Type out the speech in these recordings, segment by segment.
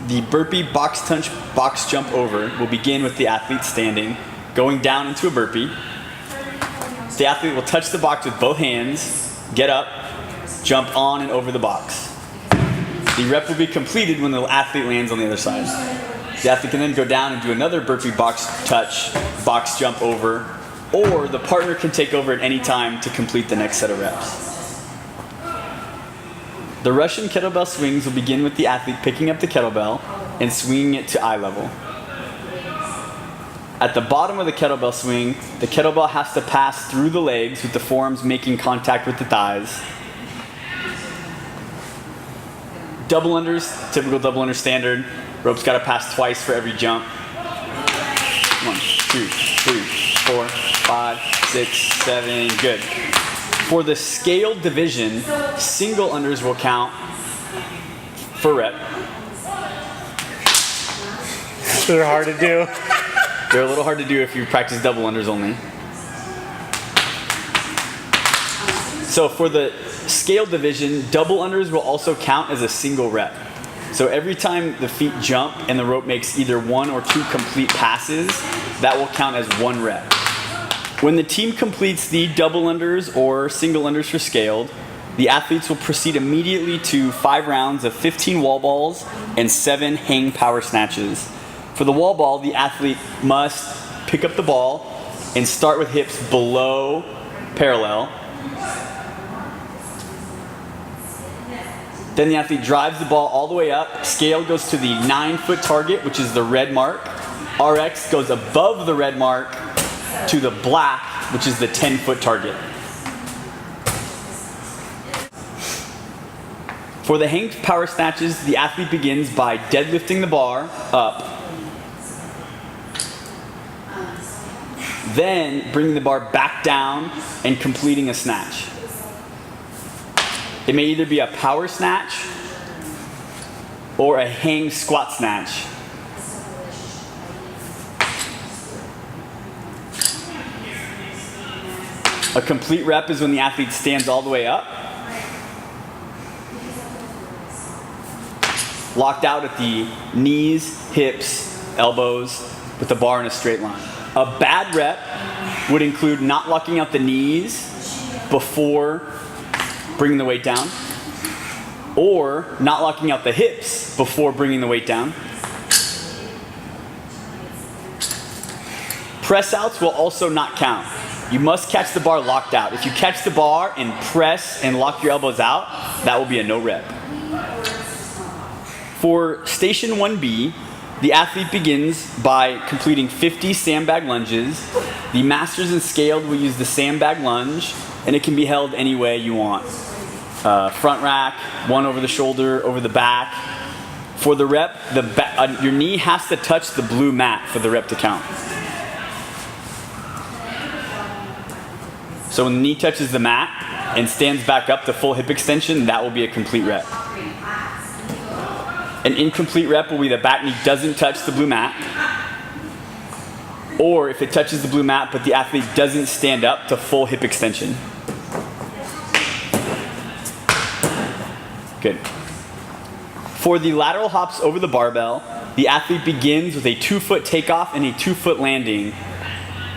The burpee box jump over will begin with the athlete standing, going down into a burpee. The athlete will touch the box with both hands, get up, jump on and over the box. The rep will be completed when the athlete lands on the other side. The athlete can then go down and do another burpee box jump over, or the partner can take over at any time to complete the next set of reps. The Russian kettlebell swings will begin with the athlete picking up the kettlebell and swinging it to eye level. At the bottom of the kettlebell swing, the kettlebell has to pass through the legs with the forearms making contact with the thighs. Double unders, typical double under standard. Rope's got to pass twice for every jump. 1, 2, 3, 4, 5, 6, 7, good. For the scaled division, single unders will count for rep. They're hard to do. They're a little hard to do if you practice double unders only. So for the scaled division, double unders will also count as a single rep. So every time the feet jump and the rope makes either 1 or 2 complete passes, that will count as 1 rep. When the team completes the double unders or single unders for scaled, the athletes will proceed immediately to 5 rounds of 15 wall balls and 7 hang power snatches. For the wall ball, the athlete must pick up the ball and start with hips below parallel. Then the athlete drives the ball all the way up. Scale goes to the 9-foot target, which is the red mark. RX goes above the red mark to the black, which is the 10-foot target. For the hang power snatches, the athlete begins by deadlifting the bar up, then bringing the bar back down and completing a snatch. It may either be a power snatch or a hang squat snatch. A complete rep is when the athlete stands all the way up, locked out at the knees, hips, elbows, with the bar in a straight line. A bad rep would include not locking out the knees before bringing the weight down, or not locking out the hips before bringing the weight down. Press outs will also not count. You must catch the bar locked out. If you catch the bar and press and lock your elbows out, that will be a no rep. For station 1B, the athlete begins by completing 50 sandbag lunges. The masters and scaled will use the sandbag lunge, and it can be held any way you want. Front rack, one over the shoulder, over the back. For the rep, your knee has to touch the blue mat for the rep to count. So when the knee touches the mat and stands back up to full hip extension, that will be a complete rep. An incomplete rep will be the back knee doesn't touch the blue mat, or if it touches the blue mat but the athlete doesn't stand up to full hip extension. Good. For the lateral hops over the barbell, the athlete begins with a 2-foot takeoff and a 2-foot landing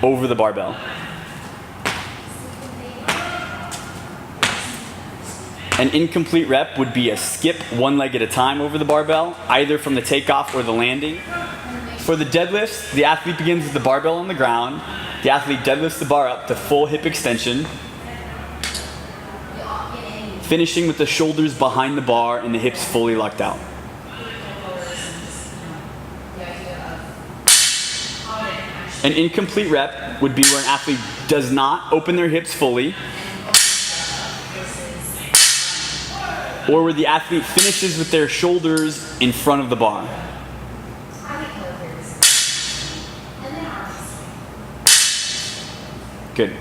over the barbell. An incomplete rep would be a skip 1 leg at a time over the barbell, either from the takeoff or the landing. For the deadlifts, the athlete begins with the barbell on the ground. The athlete deadlifts the bar up to full hip extension, finishing with the shoulders behind the bar and the hips fully locked out. An incomplete rep would be where an athlete does not open their hips fully, or where the athlete finishes with their shoulders in front of the bar. Good.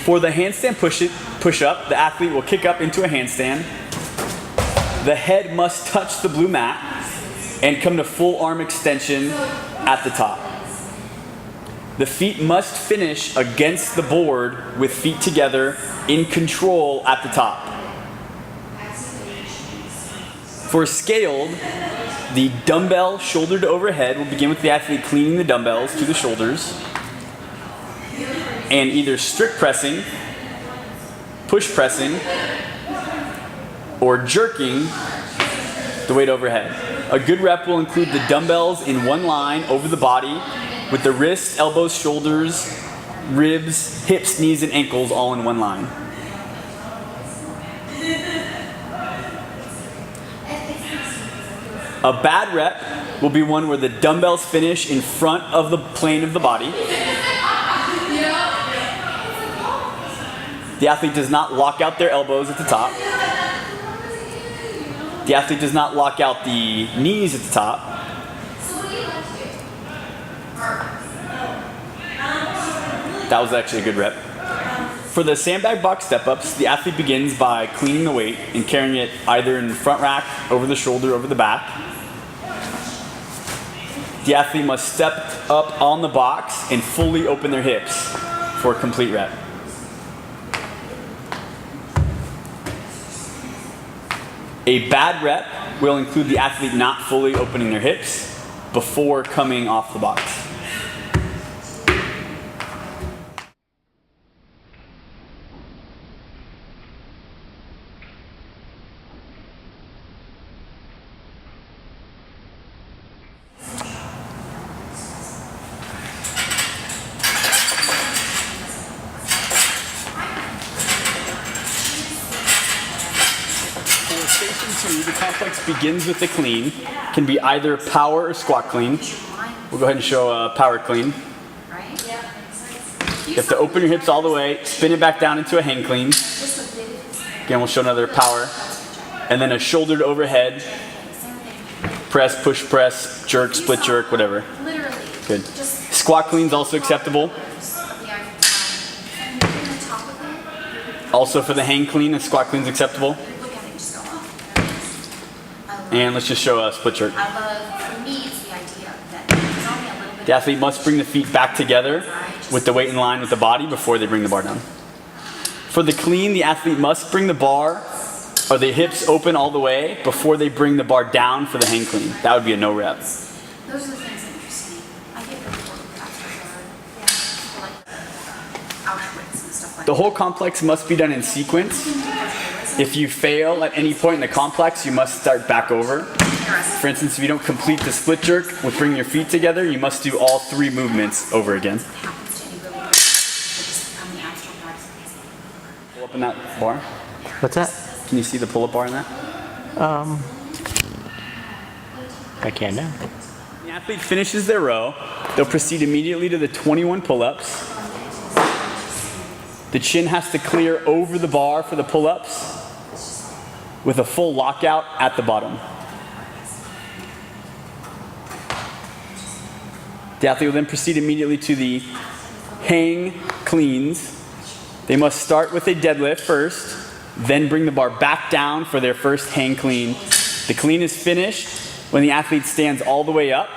For the handstand push-up, the athlete will kick up into a handstand. The head must touch the blue mat and come to full arm extension at the top. The feet must finish against the board with feet together in control at the top. For scaled, The dumbbell shoulder to overhead will begin with the athlete cleaning the dumbbells to the shoulders and either strict pressing, push pressing, or jerking the weight overhead. A good rep will include the dumbbells in one line over the body with the wrists, elbows, shoulders, ribs, hips, knees, and ankles all in one line. A bad rep will be one where the dumbbells finish in front of the plane of the body. The athlete does not lock out their elbows at the top. The athlete does not lock out the knees at the top. That was actually a good rep. For the sandbag box step-ups, the athlete begins by cleaning the weight and carrying it either in the front rack, over the shoulder, over the back. The athlete must step up on the box and fully open their hips for a complete rep. A bad rep will include the athlete not fully opening their hips before coming off the box. Station 2, the complex begins with the clean. Can be either power or squat clean. We'll go ahead and show a power clean. You have to open your hips all the way, spin it back down into a hang clean. Again, we'll show another power. And then a shoulder to overhead. Press, push, press, jerk, split jerk, whatever. Good. Squat clean's also acceptable. Also for the hang clean, a squat clean's acceptable. And let's just show a split jerk. The athlete must bring the feet back together with the weight in line with the body before they bring the bar down. For the clean, the athlete must bring the bar or the hips open all the way before they bring the bar down for the hang clean. That would be a no rep. Those are the things that you see. I get really bored with that. Like Auschwitz and stuff like that. The whole complex must be done in sequence. If you fail at any point in the complex, you must start back over. For instance, if you don't complete the split jerk with bringing your feet together, you must do all 3 movements over again. Pull up in that bar. What's that? Can you see the pull-up bar in that? I can now. When the athlete finishes their row, they'll proceed immediately to the 21 pull-ups. The chin has to clear over the bar for the pull-ups with a full lockout at the bottom. The athlete will then proceed immediately to the hang cleans. They must start with a deadlift first, then bring the bar back down for their first hang clean. The clean is finished when the athlete stands all the way up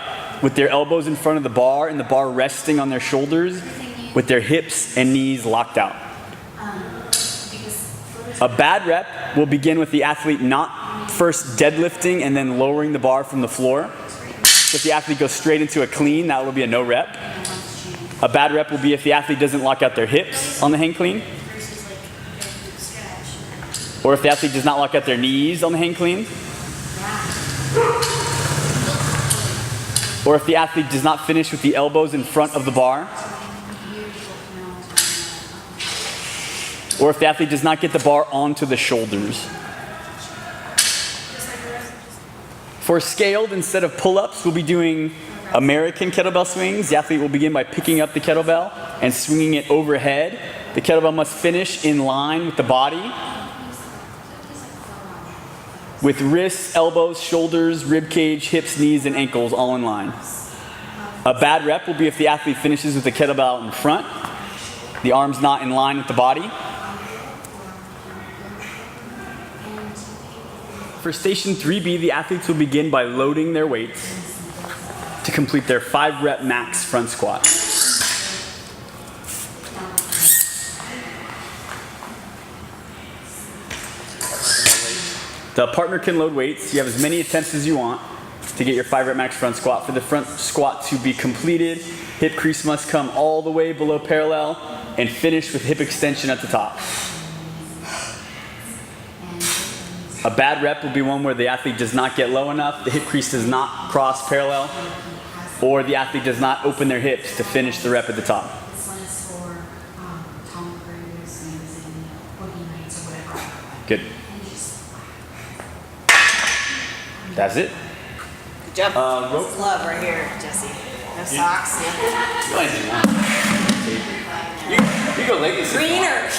with their elbows in front of the bar and the bar resting on their shoulders with their hips and knees locked out. A bad rep will begin with the athlete not first deadlifting and then lowering the bar from the floor. If the athlete goes straight into a clean, that will be a no rep. A bad rep will be if the athlete doesn't lock out their hips on the hang clean. Or if the athlete does not lock out their knees on the hang clean. Or if the athlete does not finish with the elbows in front of the bar. Or if the athlete does not get the bar onto the shoulders. For scaled, instead of pull-ups, we'll be doing American kettlebell swings. The athlete will begin by picking up the kettlebell and swinging it overhead. The kettlebell must finish in line with the body, with wrists, elbows, shoulders, rib cage, hips, knees, and ankles all in line. A bad rep will be if the athlete finishes with the kettlebell in front, the arms not in line with the body. For station 3B, the athletes will begin by loading their weights to complete their 5 rep max front squat. The partner can load weights. You have as many attempts as you want. to get your 5 rep max front squat. For the front squat to be completed, hip crease must come all the way below parallel and finish with hip extension at the top. A bad rep will be one where the athlete does not get low enough, the hip crease does not cross parallel, or the athlete does not open their hips to finish the rep at the top. Good. That's it. Good job. Rope. Glove right here, Jesse. No socks. Yeah. Go ahead. You go leg assist. Greener.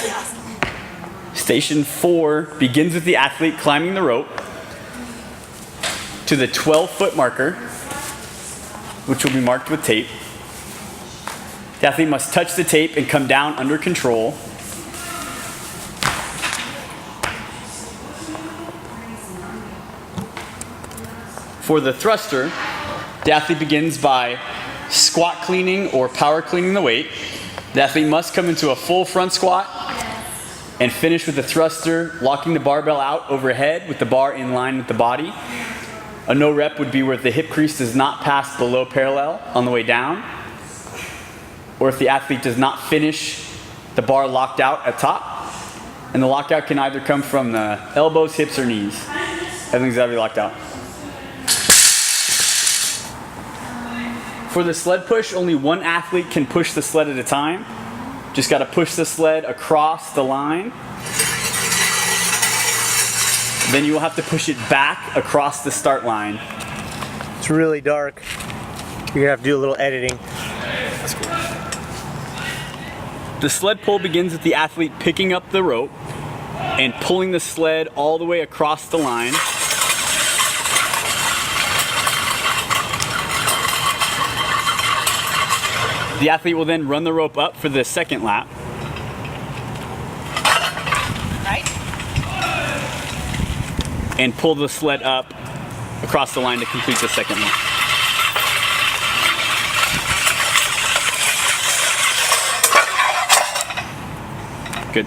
Station 4 begins with the athlete climbing the rope to the 12-foot marker, which will be marked with tape. The athlete must touch the tape and come down under control. For the thruster, the athlete begins by squat cleaning or power cleaning the weight. The athlete must come into a full front squat and finish with the thruster, locking the barbell out overhead with the bar in line with the body. A no rep would be where the hip crease does not pass below parallel on the way down, or if the athlete does not finish the bar locked out at top. And the lockout can either come from the elbows, hips, or knees. Everything's gotta be locked out. For the sled push, only one athlete can push the sled at a time. Just got to push the sled across the line. Then you will have to push it back across the start line. It's really dark. You're gonna have to do a little editing. That's cool. The sled pull begins with the athlete picking up the rope and pulling the sled all the way across the line. The athlete will then run the rope up for the second lap. Right? And pull the sled up across the line to complete the second lap. Good.